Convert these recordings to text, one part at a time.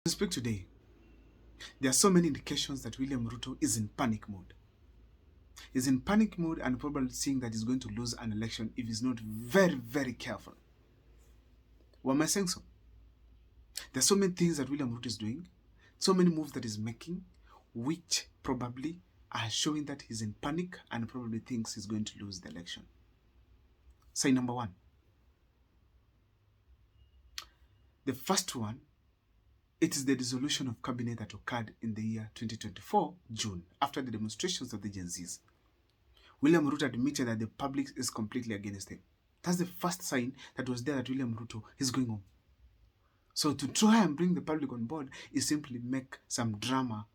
To speak today, there are so many indications that William Ruto is in panic mode. He's in panic mode and probably seeing that he's going to lose an election if he's not very, very careful. Why am I saying so? There are so many things that William Ruto is doing, so many moves that he's making, which probably are showing that he's in panic and probably thinks he's going to lose the election. Sign number one. The first one, it is the dissolution of cabinet that occurred in the year 2024, June, after the demonstrations of the Gen Zs. William Ruto admitted that the public is completely against him. That's the first sign that was there that William Ruto is going home. So to try and bring the public on board is simply make some drama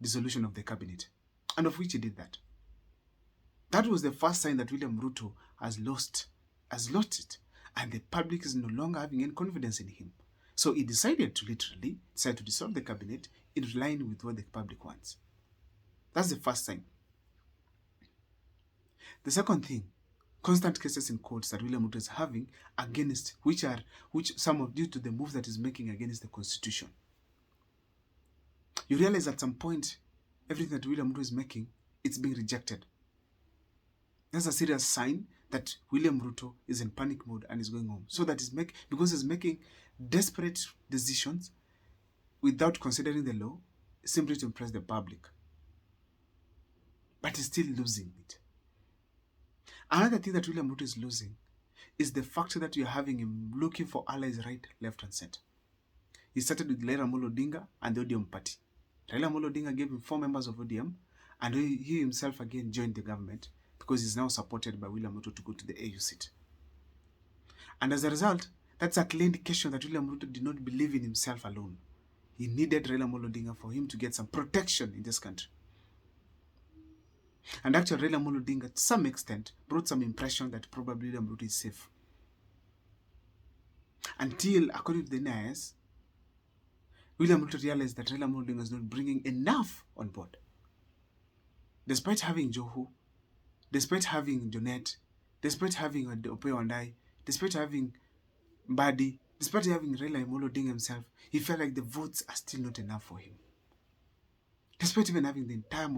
dissolution of the cabinet, and of which he did that. That was the first sign that William Ruto has lost it, and the public is no longer having any confidence in him. So he decided to dissolve the cabinet in line with what the public wants. That's the first sign. The second thing, constant cases in courts that William Ruto is having against, which some of due to the moves that he's making against the constitution. You realize at some point, everything that William Ruto is making, it's being rejected. That's a serious sign that William Ruto is in panic mode and is going home. So that because he's making desperate decisions without considering the law, simply to impress the public. But he's still losing it. Another thing that William Ruto is losing is the fact that you're having him looking for allies right, left, and center. He started with Raila Amolo Odinga and the ODM party. Raila Amolo Odinga gave him 4 members of ODM, and he himself again joined the government because he's now supported by William Ruto to go to the AU seat. And as a result, that's a clear indication that William Ruto did not believe in himself alone. He needed Raila Amolo Odinga for him to get some protection in this country. And actually, Raila Amolo Odinga, to some extent, brought some impression that probably William Ruto is safe. Until, according to the NIS, William Ruto realized that Raila Amolo Odinga is not bringing enough on board. Despite having Joho, despite having Jonet, despite having Opeyo Wandayi, despite having Mbadi, despite having Raila Amolo Odinga himself, he felt like the votes are still not enough for him. Despite even having the entire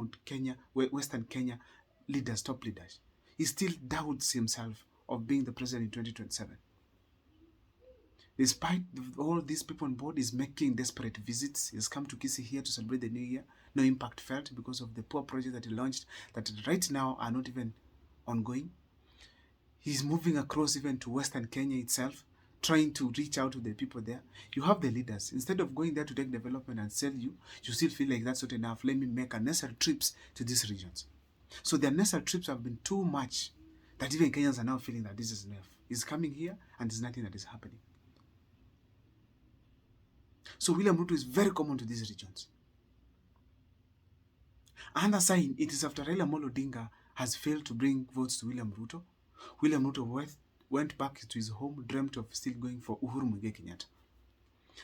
Western Kenya leaders, top leaders, he still doubts himself of being the president in 2027. Despite all these people on board, he's making desperate visits. He's come to Kisii here to celebrate the new year. No impact felt because of the poor projects that he launched that right now are not even ongoing. He's moving across even to Western Kenya itself, trying to reach out to the people there. You have the leaders. Instead of going there to take development and sell you still feel like that's not enough. Let me make unnecessary trips to these regions. So the unnecessary trips have been too much that even Kenyans are now feeling that this is enough. He's coming here and there's nothing that is happening. So William Ruto is very common to these regions. Another sign, it is after Raila Amolo Odinga has failed to bring votes to William Ruto. William Ruto went back to his home, dreamt of still going for Uhuru Muigai Kenyatta.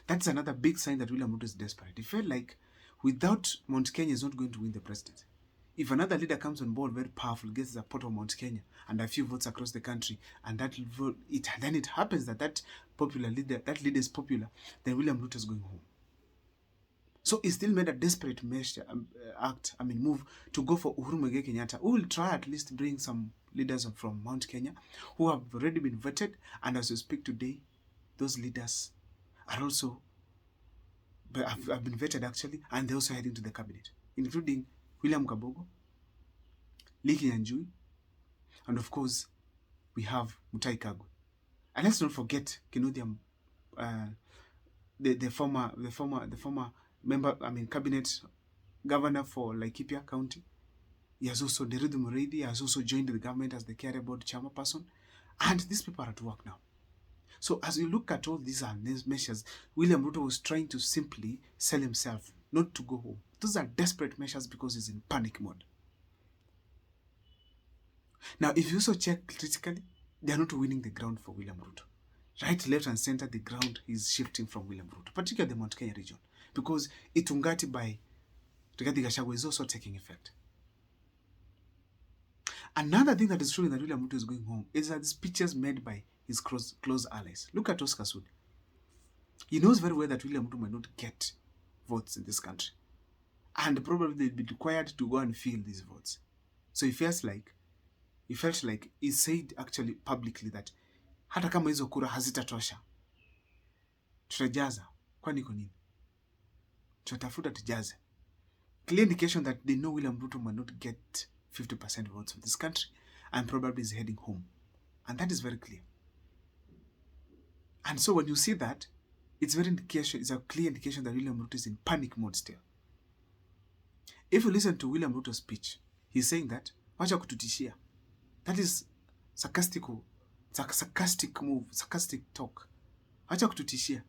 That's another big sign that William Ruto is desperate. He felt like without Mount Kenya, he's not going to win the presidency. If another leader comes on board, very powerful, gets the support of Mount Kenya and a few votes across the country, and then it happens that popular leader, that leader is popular, then William Ruto is going home. So he still made a desperate move to go for Uhuru Muigai Kenyatta, who will try at least bring some leaders from Mount Kenya who have already been vetted, and as we speak today, those leaders are also have been vetted actually, and they're also heading to the cabinet, including William Kabogo, Lee Kinyanjui, and of course, we have Mutahi Kagwe. And let's not forget Kinodiam, the former member, cabinet governor for Laikipia County. He has also, Deridu Muridi has also joined the government as the Care Board chairperson. And these people are at work now. So as you look at all these measures, William Ruto was trying to simply sell himself, not to go home. Those are desperate measures because he's in panic mode. Now, if you also check critically, they are not winning the ground for William Ruto. Right, left, and center, the ground is shifting from William Ruto, particularly the Mount Kenya region, because Itungati by Rigathi Gachagua is also taking effect. Another thing that is showing that William Ruto is going home is that the speeches made by his close allies. Look at Oscar Sudi. He knows very well that William Ruto might not get votes in this country. And probably they'll be required to go and fill these votes. So he felt like he said actually publicly that hata kama hizo kura hazitatosha, tutajaza. Kwani iko nini? Tutatafuta tujaze. Clear indication that they know William Ruto might not get 50% votes of this country and probably is heading home. And that is very clear. And so when you see that, it's a clear indication that William Ruto is in panic mode still. If you listen to William Ruto's speech, he's saying that, wacha kututishia. That is sarcastic move, sarcastic talk. Wacha kututishia.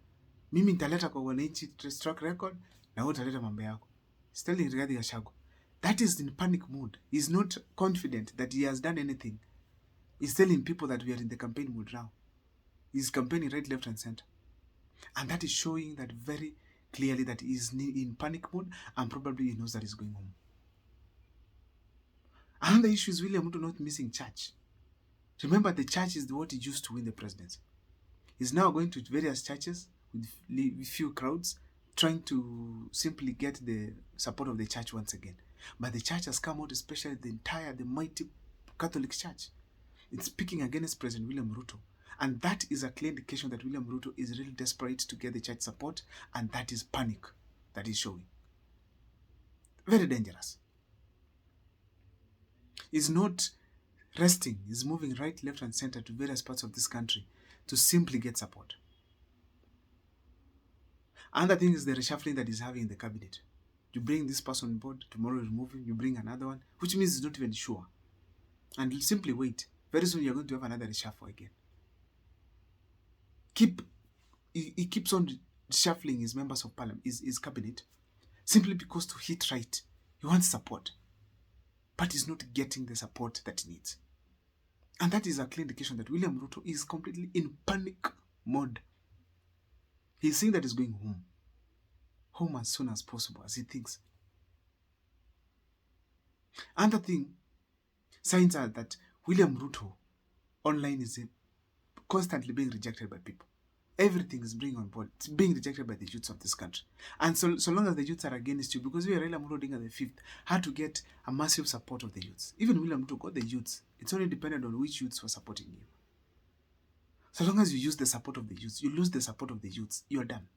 Mimi nitaleta kwa wananchi track record na wewe utaleta mambo yako. He's telling Rigathi Gachagua. That is in panic mode. He's not confident that he has done anything. He's telling people that we are in the campaign mode now. He's campaigning right, left, and center. And that is showing that very clearly that he is in panic mode and probably he knows that he's going home. Another issue is William Ruto not missing church. Remember, the church is what he used to win the presidency. He's now going to various churches with few crowds, trying to simply get the support of the church once again. But the church has come out, especially the mighty Catholic Church. It's speaking against President William Ruto. And that is a clear indication that William Ruto is really desperate to get the church support, and that is panic that is showing. Very dangerous. He's not resting. He's moving right, left, and center to various parts of this country to simply get support. Another thing is the reshuffling that he's having in the cabinet. You bring this person on board, tomorrow you remove him, you bring another one, which means he's not even sure. And simply wait. Very soon you're going to have another reshuffle again. He keeps on shuffling his members of parliament, his cabinet, simply because to hit right, he wants support. But he's not getting the support that he needs. And that is a clear indication that William Ruto is completely in panic mode. He's saying that he's going home. Home as soon as possible, as he thinks. Another thing, signs are that William Ruto online is constantly being rejected by people. Everything is being on board. It's being rejected by the youths of this country. And so long as the youths are against you, because we are Raila Amolo Odinga the fifth, had to get a massive support of the youths. Even William Ruto got the youths. It's only dependent on which youths were supporting you. So long as you use the support of the youths, you lose the support of the youths, you're done.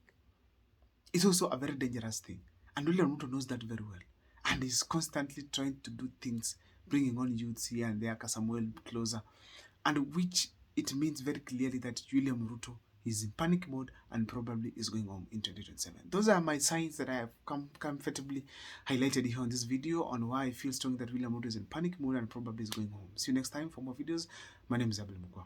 It's also a very dangerous thing. And William Ruto knows that very well. And he's constantly trying to do things, bringing on youths here and there, Kasamuel closer. And which it means very clearly that William Ruto is in panic mode and probably is going home in 2027. Those are my signs that I have comfortably highlighted here on this video on why I feel strong that William Ruto is in panic mode and probably is going home. See you next time for more videos. My name is Abel Mukwa.